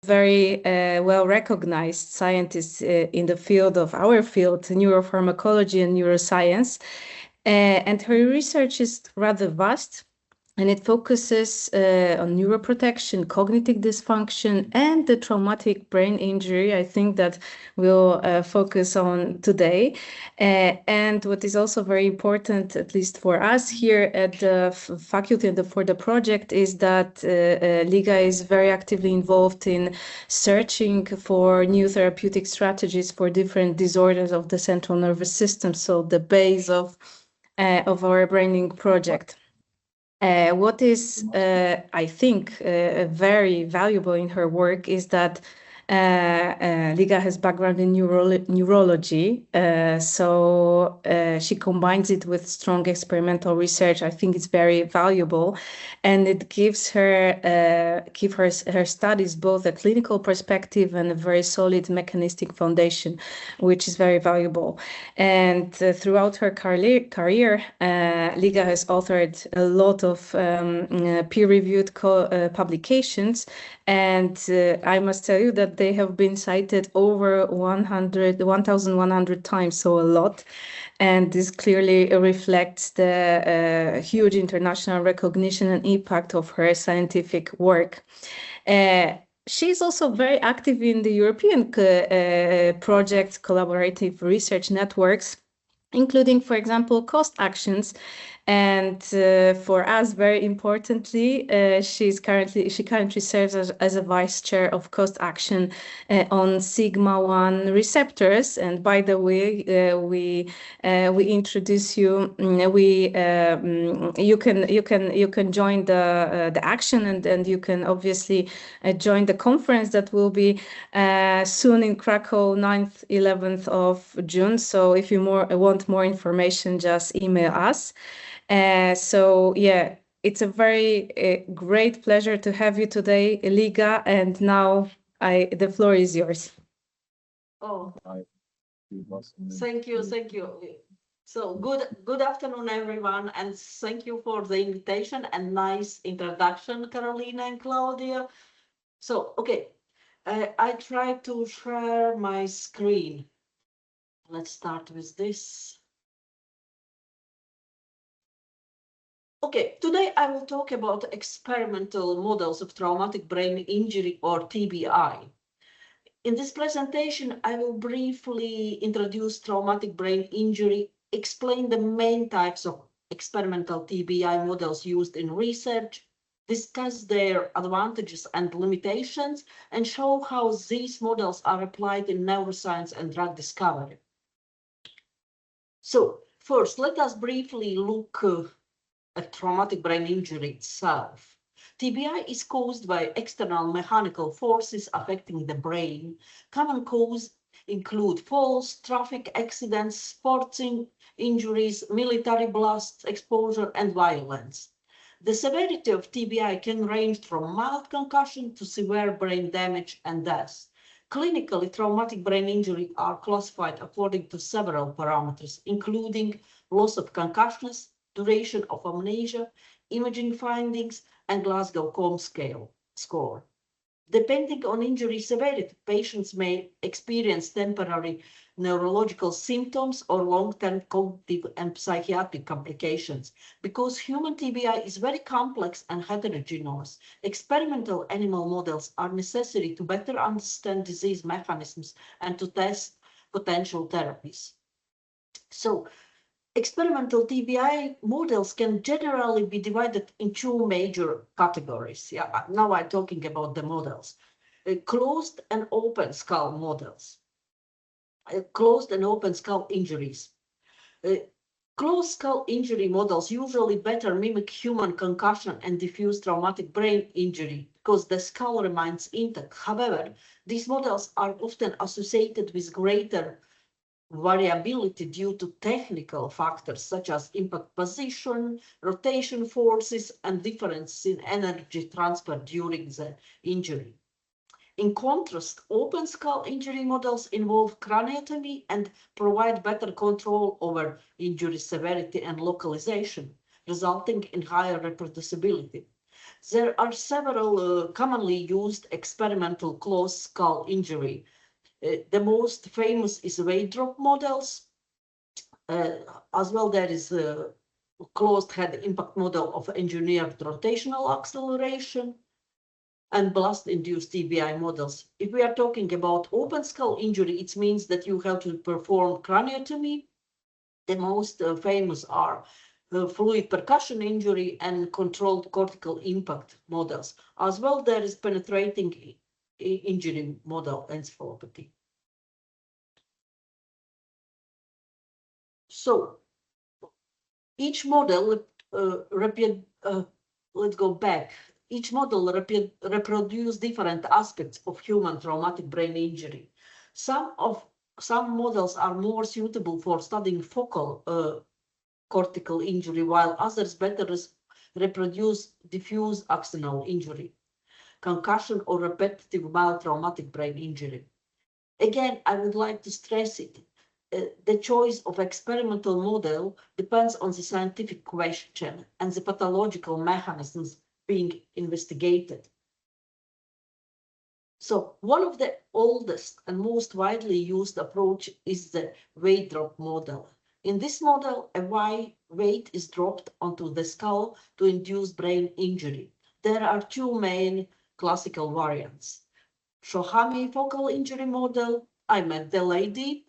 very well-recognized scientist in the field of our field, neuropharmacology and neuroscience. And her research is rather vast, and it focuses on neuroprotection, cognitive dysfunction, and the traumatic brain injury. I think that we'll focus on today. And what is also very important, at least for us here at the faculty and for the project, is that Liga is very actively involved in searching for new therapeutic strategies for different disorders of the central nervous system. So the base of our braining project. What is, I think, very valuable in her work is that Liga has background in neurology, so she combines it with strong experimental research. I think it's very valuable, and it gives her her studies both a clinical perspective and a very solid mechanistic foundation, which is very valuable. And throughout her career, Liga has authored a lot of peer-reviewed publications, and I must tell you that they have been cited over 1,100 times, so a lot. And this clearly reflects the huge international recognition and impact of her scientific work. She's also very active in the European projects, collaborative research networks, including, for example, cost actions. And for us, very importantly, she currently serves as a vice chair of cost action on sigma-1 receptors. And by the way, we introduce you. You can join the action, and you can obviously join the conference that will be soon in Krakow, 9th, 11th of June. So if you want more information, just email us. So yeah, it's a very great pleasure to have you today, Liga, and now the floor is yours. Oh, thank you. So good afternoon, everyone, and thank you for the invitation and nice introduction, Carolina and Claudia. So, okay, I try to share my screen. Let's start with this. Okay, today I will talk about experimental models of traumatic brain injury, or TBI. In this presentation, I will briefly introduce traumatic brain injury, explain the main types of experimental TBI models used in research, discuss their advantages and limitations, and show how these models are applied in neuroscience and drug discovery. So first, let us briefly look at traumatic brain injury itself. TBI is caused by external mechanical forces affecting the brain. Common causes include falls, traffic accidents, sports injuries, military blasts, exposure, and violence. The severity of TBI can range from mild concussion to severe brain damage and death. Clinically, traumatic brain injury are classified according to several parameters, including loss of concussions, duration of amnesia, imaging findings, and Glasgow Coma Scale score. Depending on injury severity, patients may experience temporary neurological symptoms or long-term cognitive and psychiatric complications. Because human TBI is very complex and heterogeneous, experimental animal models are necessary to better understand disease mechanisms and to test potential therapies. So, experimental TBI models can generally be divided in two major categories. Yeah, now I'm talking about the models. Closed and open skull models. Closed and open skull injuries. Closed skull injury models usually better mimic human concussion and diffuse traumatic brain injury because the skull remains intact. However, these models are often associated with greater variability due to technical factors such as impact position, rotation forces, and difference in energy transfer during the injury. In contrast, open skull injury models involve craniotomy and provide better control over injury severity and localization, resulting in higher reproducibility. There are several commonly used experimental closed skull injury. The most famous is wave drop models. As well, there is a closed head impact model of engineered rotational acceleration and blast-induced TBI models. If we are talking about open skull injury, it means that you have to perform craniotomy. The most famous are fluid percussion injury and controlled cortical impact models. As well, there is penetrating injury model encephalopathy. So each model, let's go back. Each model reproduce different aspects of human traumatic brain injury. Some models are more suitable for studying focal cortical injury, while others better reproduce diffuse axonal injury, concussion, or repetitive mild traumatic brain injury. Again, I would like to stress it. The choice of experimental model depends on the scientific question and the pathological mechanisms being investigated. So one of the oldest and most widely used approach is the weight drop model. In this model, a weight is dropped onto the skull to induce brain injury. There are two main classical variants. Shohami focal injury model. I met the lady.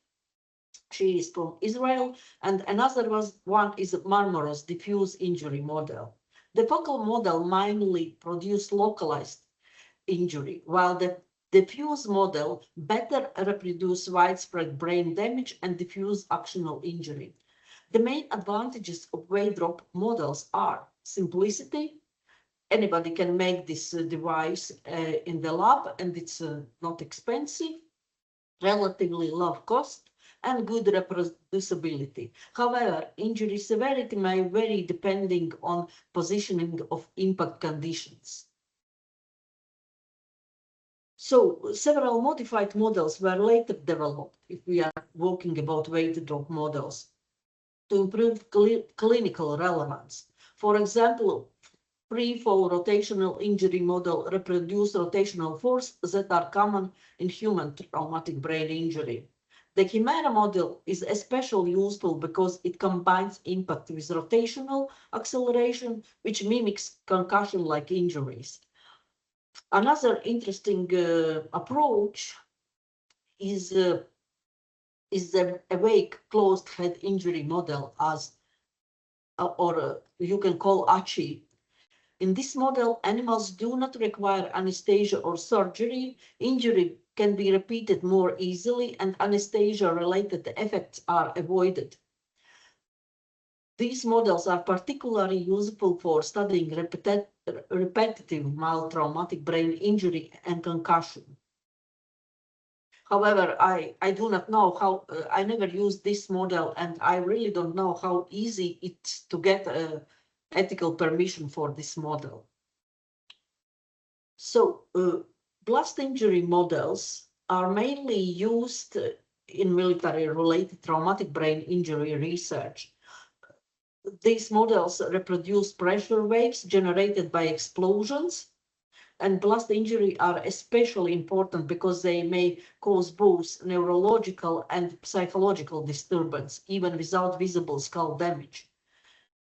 She is from Israel. And another one is Marmoros diffuse injury model. The focal model mainly produced localized injury, while the diffuse model better reproduce widespread brain damage and diffuse axonal injury. The main advantages of wave drop models are simplicity. Anybody can make this device in the lab, and it's not expensive, relatively low cost, and good reproducibility. However, injury severity may vary depending on positioning of impact conditions. So several modified models were later developed, if we are talking about weight drop models, to improve clinical relevance. For example, free-fall rotational injury model reproduce rotational force that are common in human traumatic brain injury. The Chimera model is especially useful because it combines impact with rotational acceleration, which mimics concussion-like injuries. Another interesting approach is the awake closed head injury model, or you can call ACHI. In this model, animals do not require anesthesia or surgery. Injury can be repeated more easily, and anesthesia-related effects are avoided. These models are particularly useful for studying repetitive mild traumatic brain injury and concussion. However, I do not know how, I never used this model, and I really don't know how easy it's to get ethical permission for this model. So blast injury models are mainly used in military-related traumatic brain injury research. These models reproduce pressure waves generated by explosions, and blast injury are especially important because they may cause both neurological and psychological disturbance, even without visible skull damage.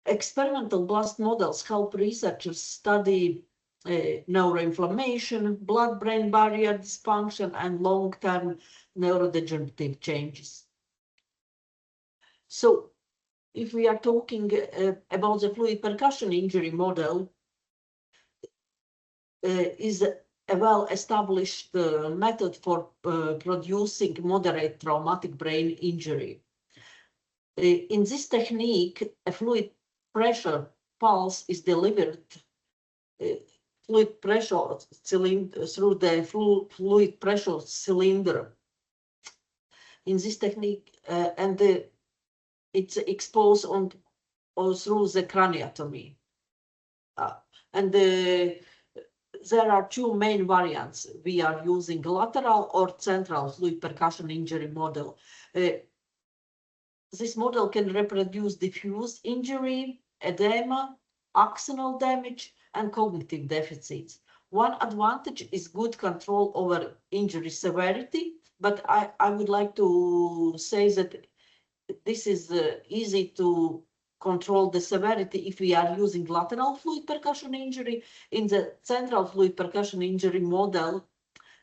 Experimental blast models help researchers study neuroinflammation, blood-brain barrier dysfunction, and long-term neurodegenerative changes. So, if we are talking about the fluid percussion injury model, is a well-established method for producing moderate traumatic brain injury. In this technique, a fluid pressure pulse is delivered fluid pressure cylinder through the fluid pressure cylinder. In this technique, and it's exposed on or through the craniotomy. And there are two main variants. We are using lateral or central fluid percussion injury model. This model can reproduce diffuse injury, edema, axonal damage, and cognitive deficits. One advantage is good control over injury severity, but I would like to say that this is easy to control the severity if we are using lateral fluid percussion injury. In the central fluid percussion injury model,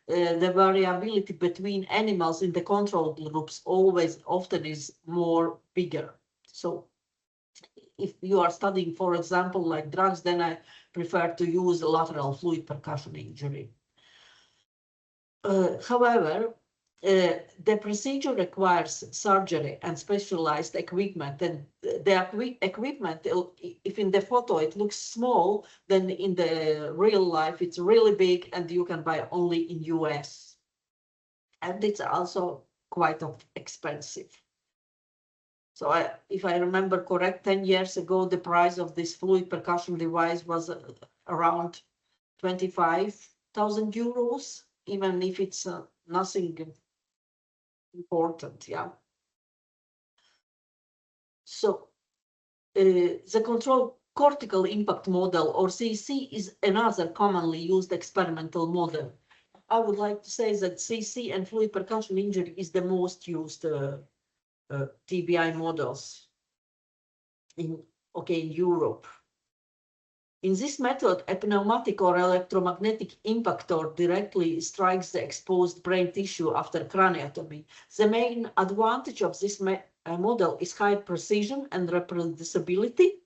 the variability between animals in the control groups often is more bigger. So if you are studying, for example, like drugs, then I prefer to use lateral fluid percussion injury. However, the procedure requires surgery and specialized equipment, and the equipment, if in the photo it looks small, then in the real life it's really big and you can buy only in US. And it's also quite expensive. So if I remember correct, 10 years ago, the price of this fluid percussion device was around 25,000 euros, even if it's nothing important, yeah. So the control cortical impact model, or CC, is another commonly used experimental model. I would like to say that CC and fluid percussion injury is the most used TBI models in Europe. In this method, a pneumatic or electromagnetic impactor directly strikes the exposed brain tissue after craniotomy. The main advantage of this model is high precision and reproducibility.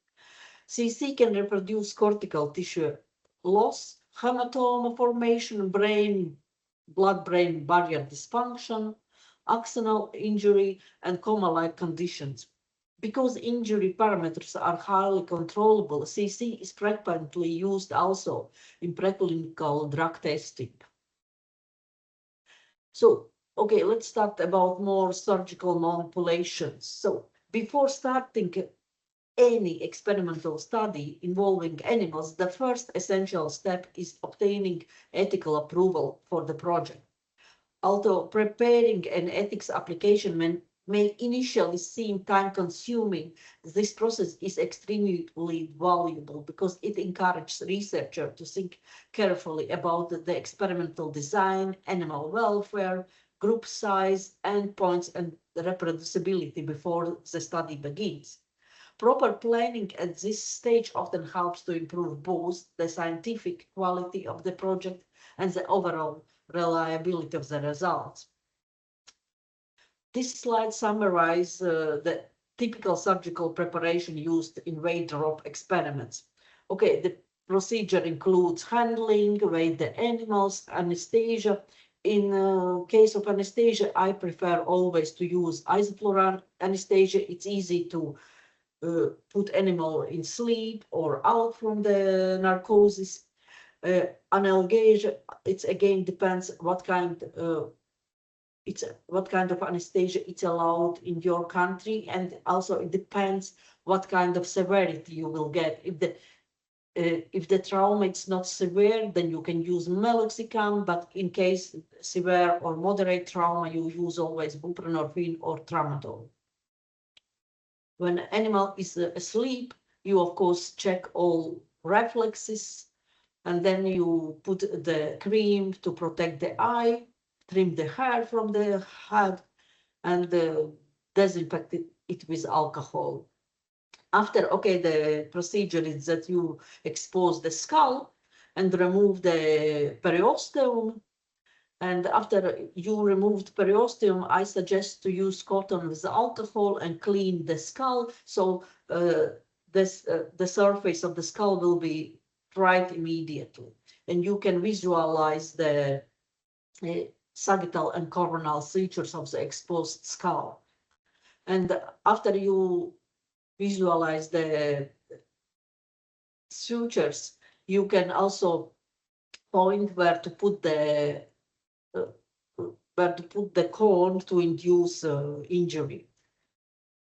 CC can reproduce cortical tissue loss, hematoma formation, blood-brain barrier dysfunction, axonal injury, and coma-like conditions. Because injury parameters are highly controllable, CC is frequently used also in preclinical drug testing. So, okay, let's start about more surgical manipulations. So, before starting any experimental study involving animals, the first essential step is obtaining ethical approval for the project. Although preparing an ethics application may initially seem time-consuming, this process is extremely valuable because it encourages researchers to think carefully about the experimental design, animal welfare, group size, endpoints, and reproducibility before the study begins. Proper planning at this stage often helps to improve both the scientific quality of the project and the overall reliability of the results. This slide summarizes the typical surgical preparation used in weight drop experiments. Okay, the procedure includes handling, weigh the animals, anesthesia. In case of anesthesia, I prefer always to use isoflurane anesthesia. It's easy to put animal in sleep or out from the narcosis. Analgesia, it again depends what kind of anesthesia it's allowed in your country, and also it depends what kind of severity you will get. If the trauma is not severe, then you can use meloxicam, but in case severe or moderate trauma, you use always buprenorphine or tramadol. When an animal is asleep, you of course check all reflexes, and then you put the cream to protect the eye, trim the hair from the head, and disinfect it with alcohol. After, okay, the procedure is that you expose the skull and remove the periosteum. And after you removed periosteum, I suggest to use cotton with alcohol and clean the skull. So the surface of the skull will be dried immediately. And you can visualize the sagittal and coronal sutures of the exposed skull. And after you visualize the sutures, you can also point where to put the cone to induce injury.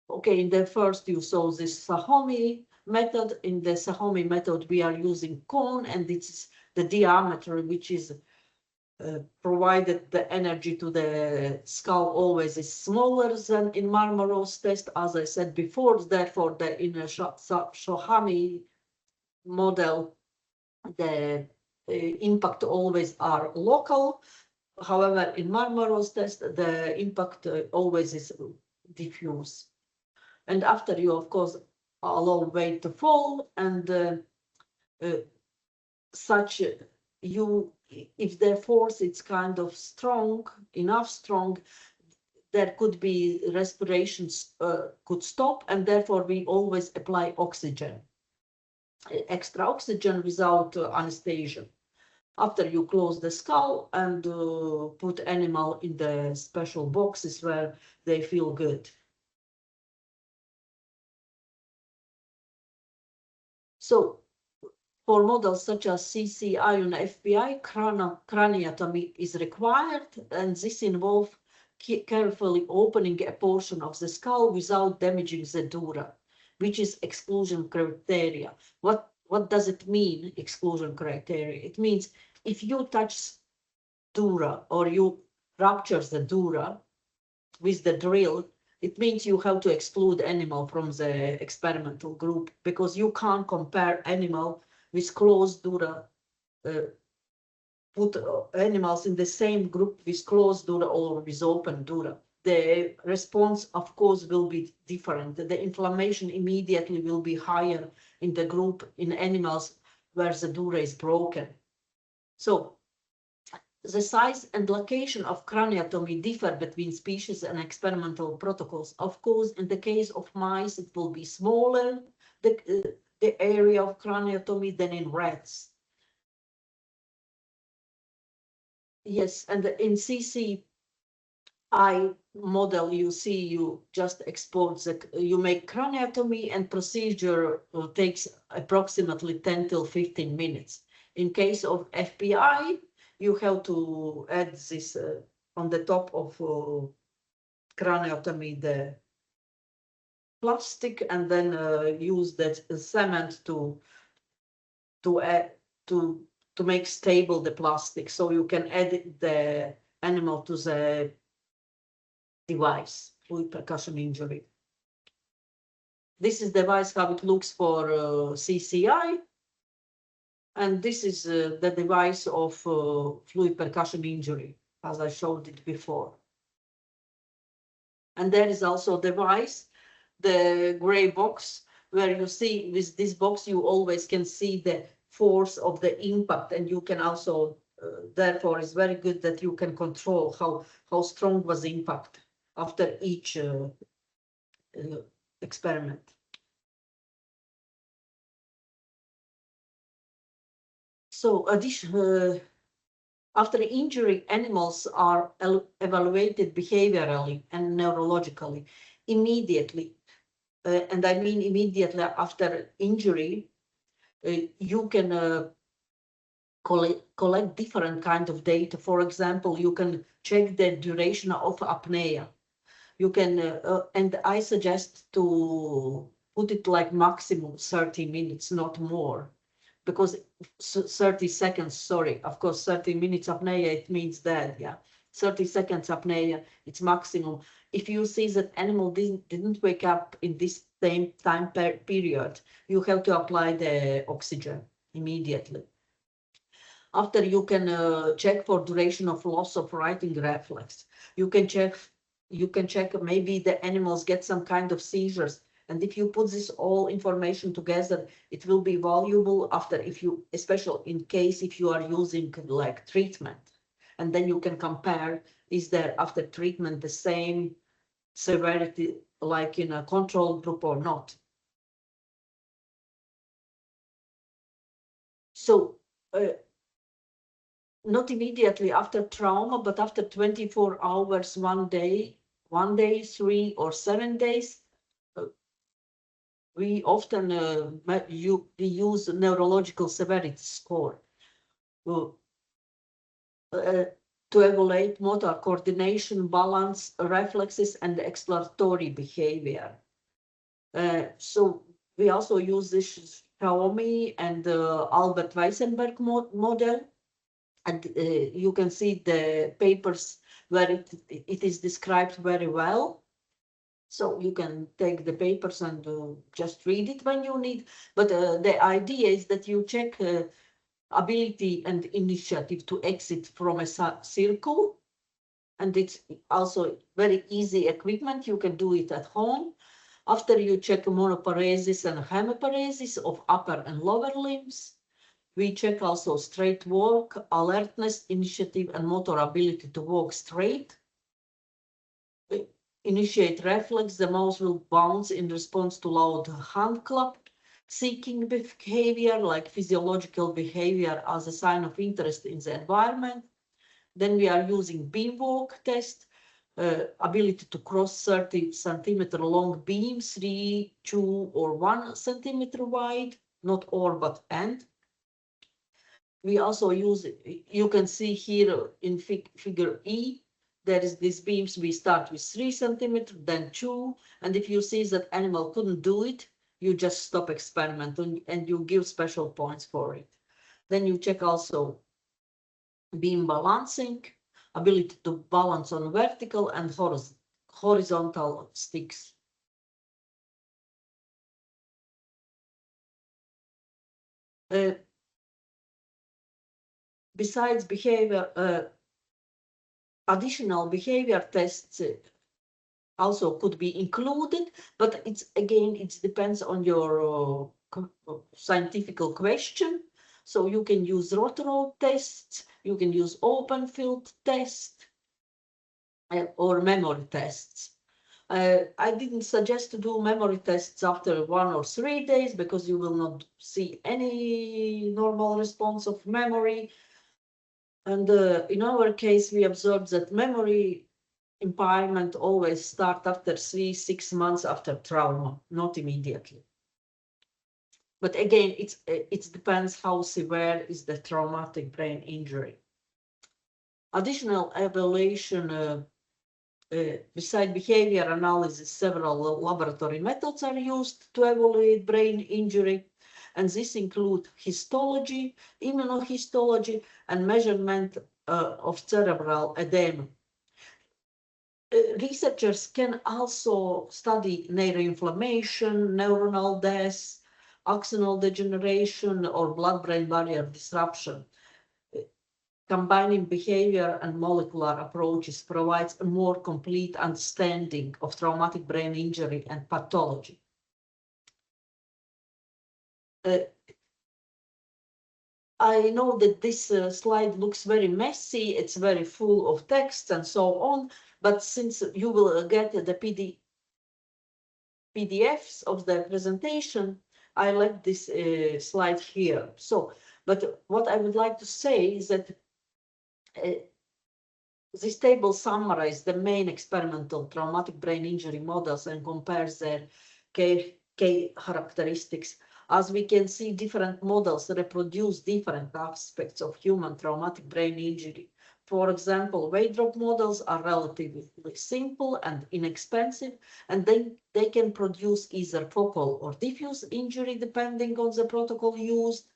Okay, in the first you saw this Sahomi method. In the Sahomi method, we are using cone, and it's the diameter which is provided the energy to the skull always is smaller than in Marmaros test, as I said before. Therefore, in a Shohami model, the impact always are local. However, in Marmaros test, the impact always is diffuse. And after you, of course, allow weight to fall, and such you, if the force is kind of strong, enough strong, there could be respirations could stop, and therefore we always apply oxygen, extra oxygen without anesthesia. After you close the skull and put animal in the special boxes where they feel good. So for models such as CCI and FBI, craniotomy is required, and this involves carefully opening a portion of the skull without damaging the dura, which is exclusion criteria. What does it mean, exclusion criteria? It means if you touch dura or you rupture the dura with the drill, it means you have to exclude animal from the experimental group, because you can't compare animal with closed dura, put animals in the same group with closed dura or with open dura. The response, of course, will be different. The inflammation immediately will be higher in the group in animals where the dura is broken. So the size and location of craniotomy differ between species and experimental protocols. Of course, in the case of mice, it will be smaller, the area of craniotomy, than in rats. Yes, and in CCI model, you see, you just export you make craniotomy, and procedure takes approximately 10 till 15 minutes. In case of FPI, you have to add this on the top of craniotomy, the plastic, and then use that cement to add to make stable the plastic, so you can add the animal to the device, fluid percussion injury. This is the device how it looks for CCI. And this is the device of fluid percussion injury, as I showed it before. And there is also a device, the gray box, where you see with this box, you always can see the force of the impact, and you can also, therefore, it's very good that you can control how strong was the impact after each experiment. So after injury, animals are evaluated behaviorally and neurologically immediately. And I mean immediately after injury, you can collect different kind of data. For example, you can check the duration of apnea. You can, and I suggest to put it like maximum 30 minutes, not more, because 30 seconds, sorry, of course, 30 minutes apnea, it means that, yeah. 30 seconds apnea, it's maximum. If you see that animal didn't wake up in this same time period, you have to apply the oxygen immediately. After, you can check for duration of loss of writing reflex. You can check maybe the animals get some kind of seizures. And if you put this all information together, it will be valuable after, if you, especially in case if you are using like treatment, and then you can compare, is there after treatment the same severity like in a control group or not. So not immediately after trauma, but after 24 hours, 1 day, 3 or 7 days, we often we use neurological severity score to evaluate motor coordination, balance, reflexes, and exploratory behavior. So we also use this Xiaomi and Albert Weissenberg model. And you can see the papers where it is described very well. So you can take the papers and just read it when you need. But the idea is that you check ability and initiative to exit from a circle. And it's also very easy equipment. You can do it at home. After you check monoparesis and hemiparesis of upper and lower limbs, we check also straight walk, alertness, initiative, and motor ability to walk straight. Initiate reflex, the mouse will bounce in response to loud hand clap. Seeking behavior, like physiological behavior as a sign of interest in the environment. Then we are using beam walk test, ability to cross 30 centimeter long beam, 3, 2, or 1 centimeter wide, not or but and. We also use, you can see here in figure E, there is these beams, we start with 3 centimeter, then 2, and if you see that animal couldn't do it, you just stop experiment and you give special points for it. Then you check also beam balancing, ability to balance on vertical and horizontal sticks. Besides behavior, additional behavior tests also could be included, but it depends on your scientific question. So you can use rotor tests, you can use open field test, or memory tests. I didn't suggest to do memory tests after 1 or 3 days because you will not see any normal response of memory. And in our case, we observed that memory impairment always start after 3-6 months after trauma, not immediately. But again, it depends how severe is the traumatic brain injury. Additional evaluation, beside behavior analysis, several laboratory methods are used to evaluate brain injury, and this include histology, immunohistology, and measurement of cerebral edema. Researchers can also study neuroinflammation, neuronal death, axonal degeneration, or blood-brain barrier disruption. Combining behavior and molecular approaches provides a more complete understanding of traumatic brain injury and pathology. I know that this slide looks very messy, it's very full of text and so on, but since you will get the PDFs of the presentation, I left this slide here. So, but what I would like to say is that this table summarizes the main experimental traumatic brain injury models and compares their key characteristics. As we can see, different models reproduce different aspects of human traumatic brain injury. For example, weight drop models are relatively simple and inexpensive, and they can produce either focal or diffuse injury depending on the protocol used.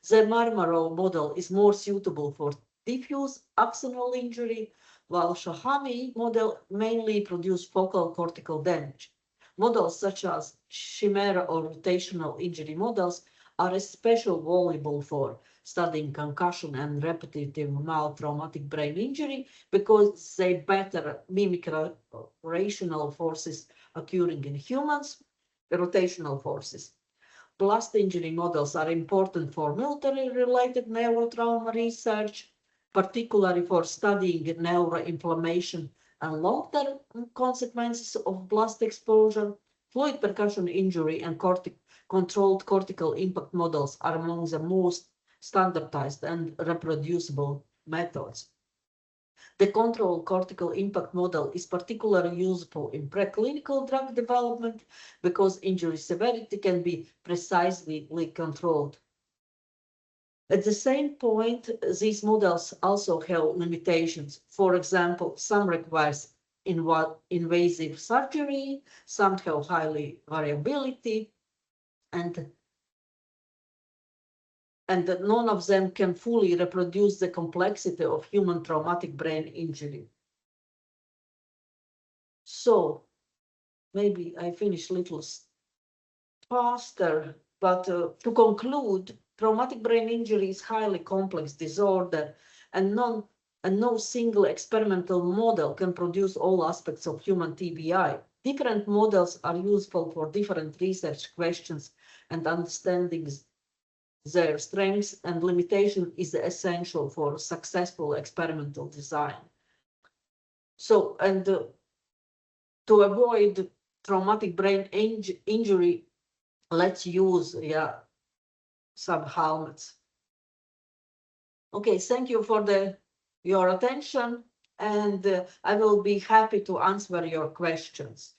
The Marmarov model is more suitable for diffuse axonal injury, while Shahami model mainly produce focal cortical damage. Models such as chimera or rotational injury models are especially valuable for studying concussion and repetitive mild traumatic brain injury because they better mimic rotational forces occurring in humans, rotational forces. Blast injury models are important for military-related neurotrauma research, particularly for studying neuroinflammation and long-term consequences of blast exposure. Fluid percussion injury and controlled cortical impact models are among the most standardized and reproducible methods. The controlled cortical impact model is particularly useful in preclinical drug development because injury severity can be precisely controlled. At the same point, these models also have limitations. For example, some require invasive surgery, some have highly variability, and none of them can fully reproduce the complexity of human traumatic brain injury. So maybe I finish a little faster, but to conclude, Traumatic brain injury is highly complex disorder, and no single experimental model can produce all aspects of human TBI. Different models are useful for different research questions, and understanding their strengths and limitations is essential for successful experimental design. So, and to avoid traumatic brain injury, let's use some helmets. Okay, thank you for your attention, and I will be happy to answer your questions.